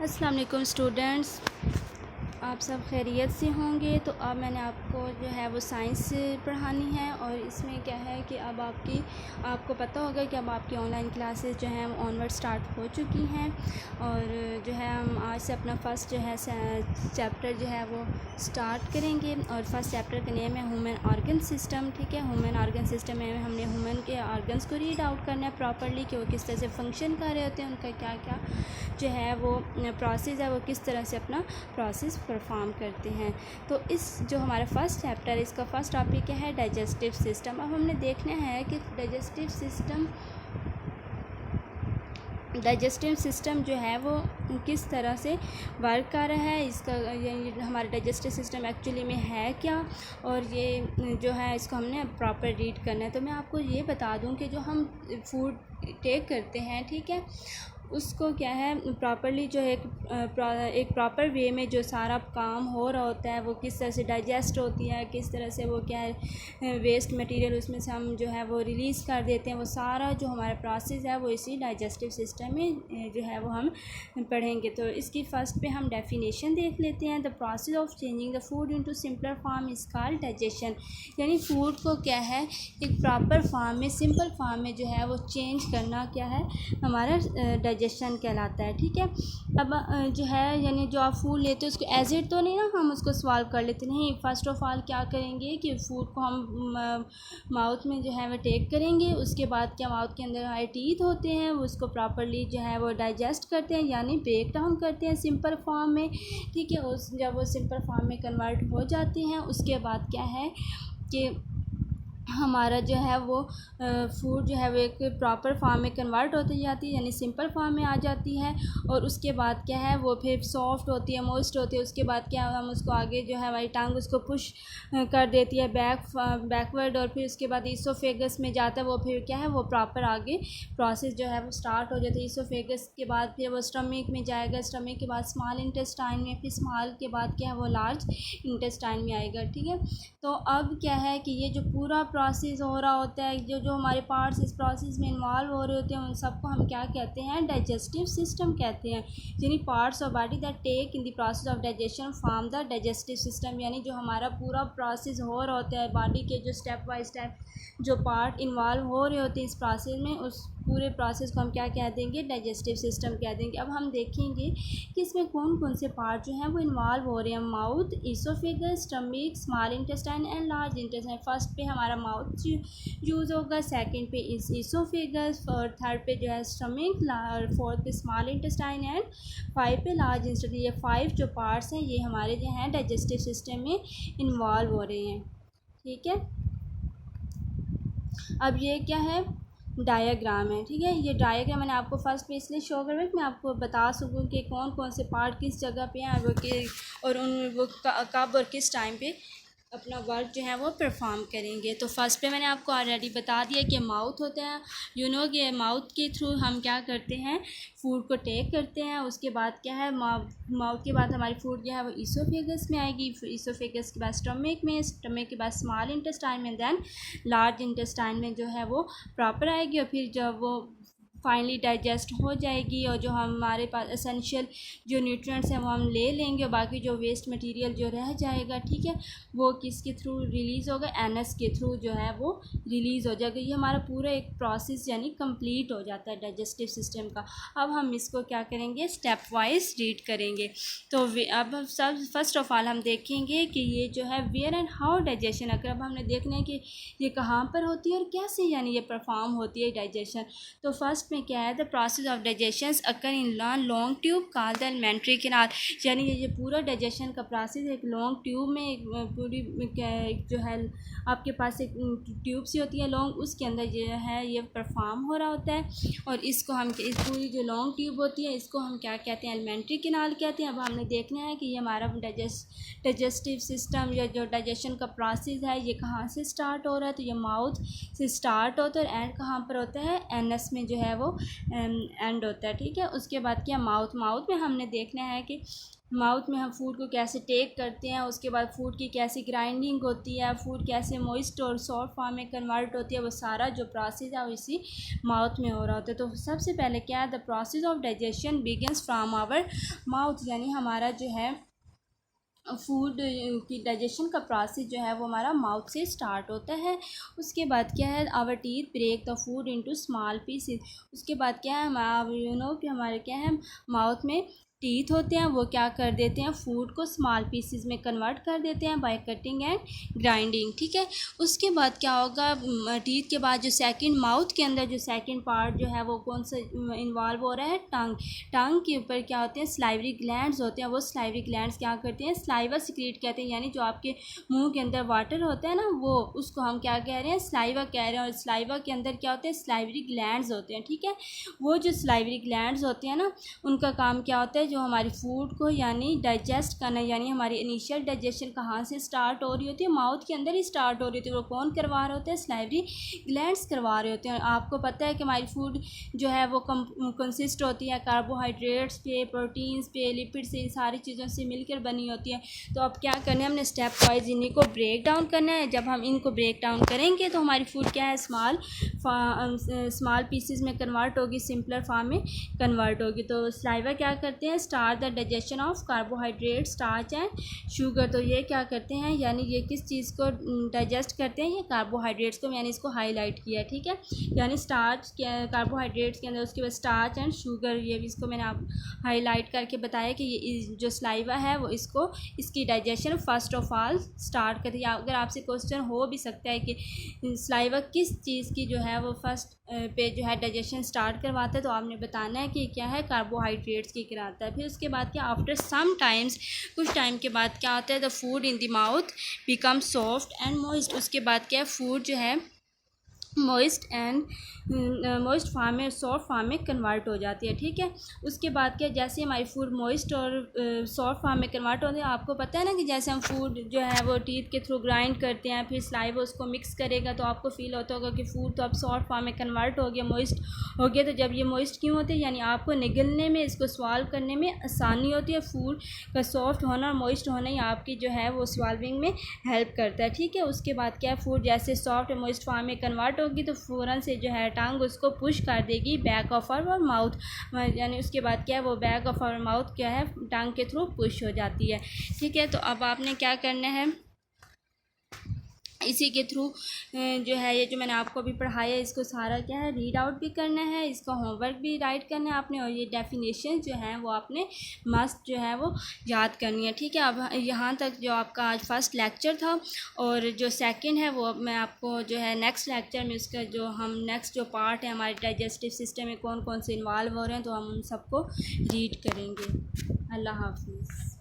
अस्सलाम वालेकुम स्टूडेंट्स, आप सब खैरियत से होंगे। तो अब मैंने आपको जो है वो साइंस पढ़ानी है और इसमें क्या है कि अब आपको पता होगा कि अब आपकी ऑनलाइन क्लासेस जो हैं वो ऑनवर्ड स्टार्ट हो चुकी हैं और जो है हम आज से अपना फ़र्स्ट जो है चैप्टर जो है वो स्टार्ट करेंगे। और फर्स्ट चैप्टर का नेम है ह्यूमन ऑर्गन सिस्टम। ठीक है, ह्यूमन ऑर्गन सिस्टम में हमने ह्यूमन के ऑर्गन्स को रीड आउट करना है प्रॉपर्ली कि वो किस तरह से फंक्शन कर रहे होते हैं, उनका क्या क्या जो है वो प्रोसेस है, वो किस तरह से अपना प्रोसेस परफॉर्म करते हैं। तो इस जो हमारा फर्स्ट चैप्टर है, इसका फर्स्ट टॉपिक क्या है, डाइजेस्टिव सिस्टम। अब हमने देखना है कि डाइजेस्टिव सिस्टम जो है वो किस तरह से वर्क कर रहा है, इसका हमारा डाइजेस्टिव सिस्टम एक्चुअली में है क्या, और ये जो है इसको हमने प्रॉपर रीड करना है। तो मैं आपको ये बता दूं कि जो हम फूड टेक करते हैं, ठीक है, उसको क्या है प्रॉपरली जो है एक प्रॉपर वे में जो सारा काम हो रहा होता है वो किस तरह से डाइजेस्ट होती है, किस तरह से वो क्या है वेस्ट मटेरियल उसमें से हम जो है वो रिलीज़ कर देते हैं, वो सारा जो हमारा प्रोसेस है वो इसी डाइजेस्टिव सिस्टम में जो है वो हम पढ़ेंगे। तो इसकी फ़र्स्ट पे हम डेफिनेशन देख लेते हैं। The process of changing the food into simpler form is called digestion. यानी फूड को क्या है एक प्रॉपर फॉर्म में, सिंपल फॉर्म में जो है वो चेंज करना क्या है हमारा डाइजेशन कहलाता है। ठीक है, अब जो है यानी जो आप फूड लेते हो उसको एज इट तो नहीं ना हम उसको सॉल्व कर लेते, नहीं। फ़र्स्ट ऑफ ऑल क्या करेंगे कि फूड को हम माउथ में जो है वो टेक करेंगे, उसके बाद क्या माउथ के अंदर हमारे टीथ होते हैं वो उसको प्रॉपरली जो है वो डाइजेस्ट करते हैं, यानी ब्रेक डाउन करते हैं सिंपल फॉर्म में। ठीक है, उस जब वो सिंपल फॉर्म में कन्वर्ट हो जाते हैं उसके बाद क्या है कि हमारा जो है वो फूड जो है वो एक प्रॉपर फॉर्म में कन्वर्ट होती जाती है, यानी सिंपल फॉर्म में आ जाती है। और उसके बाद क्या है वो फिर सॉफ्ट होती है, मॉइस्ट होती है। उसके बाद क्या हम उसको आगे जो है हमारी टांग उसको पुश कर देती है बैकवर्ड, और फिर उसके बाद ईसोफेगस में जाता है वो, फिर क्या है वो प्रॉपर आगे प्रोसेस जो है वो स्टार्ट हो जाता है। ईसोफेगस के बाद फिर वो स्टमक में जाएगा, स्टमक के बाद स्मॉल इंटेस्टाइन में, फिर स्मॉल के बाद क्या है वो लार्ज इंटेस्टाइन में आएगा। ठीक है, तो अब क्या है कि ये जो पूरा प्रोसेस हो रहा होता है, जो हमारे पार्ट्स इस प्रोसेस में इन्वॉल्व हो रहे होते हैं, उन सबको हम क्या कहते हैं, डाइजेस्टिव सिस्टम कहते हैं। यानी parts of body that take in the process of digestion form the digestive system. यानी जो हमारा पूरा प्रोसेस हो रहा होता है बॉडी के, जो स्टेप बाय स्टेप जो पार्ट इन्वॉल्व हो रहे होते हैं इस प्रोसेस में, उस पूरे प्रोसेस को हम क्या कह देंगे, डाइजेस्टिव सिस्टम कह देंगे। अब हम देखेंगे कि इसमें कौन कौन से पार्ट जो हैं वो इन्वॉल्व हो रहे हैं। Mouth, oesophagus, stomach, small intestine and large intestine. First पे हमारा माउथ यूज़ होगा, सेकंड पे ईसोफेगस, और थर्ड पे जो है स्टमक, फोर्थ पे स्मॉल इंटेस्टाइन एंड फाइव पे लार्ज इंटेस्टाइन। ये 5 जो पार्ट्स हैं ये हमारे जो हैं डाइजेस्टिव सिस्टम में इन्वॉल्व हो रहे हैं। ठीक है, अब ये क्या है डायग्राम है। ठीक है, ये डायग्राम मैंने आपको फर्स्ट पे इसलिए शो कर कि मैं आपको बता सकूं कि कौन कौन से पार्ट किस जगह पे हैं वो के, और वो कब और किस टाइम पे अपना वर्क जो है वो परफॉर्म करेंगे। तो फर्स्ट पे मैंने आपको ऑलरेडी बता दिया कि माउथ होता है, कि माउथ के थ्रू हम क्या करते हैं फूड को टेक करते हैं। उसके बाद क्या है माउथ के बाद हमारी फूड जो है वो ईसोफेगस में आएगी, ईसोफेगस के बाद स्टमक में, स्टमक के बाद स्मॉल इंटेस्टाइन में, देन लार्ज इंटेस्टाइन में जो है वो प्रॉपर आएगी, और फिर जब वो फाइनली डाइजेस्ट हो जाएगी और जो हमारे पास एसेंशियल जो न्यूट्रिएंट्स हैं वो हम ले लेंगे, और बाकी जो वेस्ट मटेरियल जो रह जाएगा, ठीक है, वो किसके थ्रू रिलीज़ होगा, एनएस के थ्रू जो है वो रिलीज़ हो जाएगा। ये हमारा पूरा एक प्रोसेस यानी कंप्लीट हो जाता है डाइजेस्टिव सिस्टम का। अब हम इसको क्या करेंगे, स्टेप वाइज रीड करेंगे। तो अब सब फर्स्ट ऑफ ऑल हम देखेंगे कि ये जो है वेयर एंड हाउ डाइजेशन अगर अब हमने देखना है कि ये कहाँ पर होती है और कैसे यानी ये परफॉर्म होती है डाइजेशन। तो फर्स्ट में क्या है, the process of digestion occur in long tube called the alimentary canal. यानी ये पूरा डाइजेशन का प्रोसेस एक लॉन्ग ट्यूब में, एक पूरी जो है आपके पास एक ट्यूब सी होती है लॉन्ग, उसके अंदर जो है ये परफॉर्म हो रहा होता है। और इसको हम इस पूरी जो लॉन्ग ट्यूब होती है इसको हम क्या कहते हैं, एलिमेंट्री कैनाल कहते हैं। अब हमने देखना है कि ये हमारा डाइजेस्टिव सिस्टम या जो डाइजेशन का प्रोसेस है ये कहाँ से स्टार्ट हो रहा है। तो ये माउथ से स्टार्ट होता है और एंड कहाँ पर होता है, एनएस में जो है वो एंड होता है। ठीक है, उसके बाद क्या माउथ में हमने देखना है कि माउथ में हम फूड को कैसे टेक करते हैं, उसके बाद फूड की कैसे ग्राइंडिंग होती है, फूड कैसे मॉइस्ट और सॉफ्ट फॉर्म में कन्वर्ट होती है, वो सारा जो प्रोसेस है वो इसी माउथ में हो रहा होता है। तो सबसे पहले क्या है, the process of digestion begins from our mouth, यानी हमारा जो है फूड की डाइजेशन का प्रोसेस जो है वो हमारा माउथ से स्टार्ट होता है। उसके बाद क्या है, our teeth break the food into small pieces. उसके बाद क्या है, हम कि हमारे क्या है माउथ में टीथ होते हैं, वो क्या कर देते हैं, फूड को स्मॉल पीसेस में कन्वर्ट कर देते हैं बाय कटिंग एंड ग्राइंडिंग। ठीक है, उसके बाद क्या होगा, टीथ के बाद जो सेकंड माउथ के अंदर जो सेकंड पार्ट जो है वो कौन सा इन्वॉल्व हो रहा है, टंग। टंग के ऊपर क्या होते हैं, स्लाइवरी ग्लैंड्स होते हैं। वो स्लाइवरी ग्लैंड्स क्या करते हैं, स्लाइवा सिक्रीट कहते हैं, यानी जो आपके मुंह के अंदर वाटर होता है ना, वो उसको हम क्या कह रहे हैं, स्लाइवा कह रहे हैं। और स्लाइवा के अंदर क्या होते हैं, स्लाइवरी ग्लैंड्स होते हैं। ठीक है, वो जो स्लाइवरी ग्लैंड्स होते हैं ना, उनका काम क्या होता है, जो हमारी फूड को यानी डाइजेस्ट करना, यानी हमारी इनिशियल डाइजेशन कहाँ से स्टार्ट हो रही होती है, माउथ के अंदर ही स्टार्ट हो रही होती है। वो कौन करवा रहे होते हैं, स्लाइवरी ग्लैंड्स करवा रहे होते हैं। आपको पता है कि हमारी फूड जो है वो कंसिस्ट होती है कार्बोहाइड्रेट्स पे, प्रोटीन्स पे, लिपिड से, इन सारी चीज़ों से मिलकर बनी होती है। तो अब क्या करना है, हमने स्टेप वाइज इन्हीं को ब्रेक डाउन करना है। जब हम इनको ब्रेक डाउन करेंगे तो हमारी फूड क्या है, स्मॉल पीसेस में कन्वर्ट होगी, सिंपलर फॉर्म में कन्वर्ट होगी। तो स्लाइवा क्या करते हैं, start the digestion of carbohydrate, starch and sugar. तो ये क्या करते हैं, यानी ये किस चीज़ को डाइजेस्ट करते हैं, ये कार्बोहाइड्रेट्स को, यानी इसको हाईलाइट किया है। ठीक है, यानी स्टार्च कार्बोहाइड्रेट्स के अंदर, उसके बाद स्टार्च एंड शुगर, ये भी इसको मैंने आप हाईलाइट करके बताया कि ये जो स्लाइवा है वो इसको, इसकी digestion first of all start करती है। अगर आपसे क्वेश्चन हो भी सकता है कि स्लाइवा किस चीज़ की जो है वो फर्स्ट पे जो है डाइजेशन स्टार्ट करवाता है, तो आपने बताना है कि क्या है, कार्बोहाइड्रेट्स की कराता है। फिर उसके बाद क्या, आफ्टर सम टाइम्स, कुछ टाइम के बाद क्या होता है, the food in the mouth become soft and moist. उसके बाद क्या, फूड जो है मॉइस्ट एंड मॉइस्ट फॉर्म में, सॉफ्ट फॉर्म में कन्वर्ट हो जाती है। ठीक है, उसके बाद क्या, जैसे हमारी फूड मॉइस्ट और सॉफ्ट फॉर्म में कन्वर्ट होती है, आपको पता है ना कि जैसे हम फूड जो है वो टीथ के थ्रू ग्राइंड करते हैं, फिर स्लाइवा उसको मिक्स करेगा, तो आपको फील होता होगा कि फूड तो अब सॉफ्ट फॉर्म में कन्वर्ट हो गया, मॉइस्ट हो गया। तो जब ये मॉइस्ट क्यों होते हैं, यानी आपको निगलने में, इसको स्वाल्व करने में आसानी होती है। फूड का सॉफ्ट होना और मॉइस्ट होना ही आपकी जो है वो स्वाल्विंग में हेल्प करता है। ठीक है, उसके बाद क्या, फूड जैसे सॉफ्ट और मॉइस्ट फॉर्म में कन्वर्ट होगी तो फ़ौरन से जो है टंग उसको पुश कर देगी बैक ऑफ आवर माउथ, यानी उसके बाद क्या है, वो बैक ऑफ आवर माउथ क्या है, टंग के थ्रू पुश हो जाती है। ठीक है, तो अब आपने क्या करना है, इसी के थ्रू जो है ये जो मैंने आपको अभी पढ़ाया है, इसको सारा क्या है, रीड आउट भी करना है, इसका होमवर्क भी राइट करना है आपने, और ये डेफिनेशन जो है वो आपने मस्त जो है वो याद करनी है। ठीक है, अब यहाँ तक जो आपका आज फर्स्ट लेक्चर था, और जो सेकंड है वो मैं आपको जो है नेक्स्ट लेक्चर में उसका जो हम नेक्स्ट जो पार्ट है हमारे डाइजेस्टिव सिस्टम में कौन कौन से इन्वॉल्व हो रहे हैं, तो हम उन सबको रीड करेंगे। अल्लाह हाफिज़।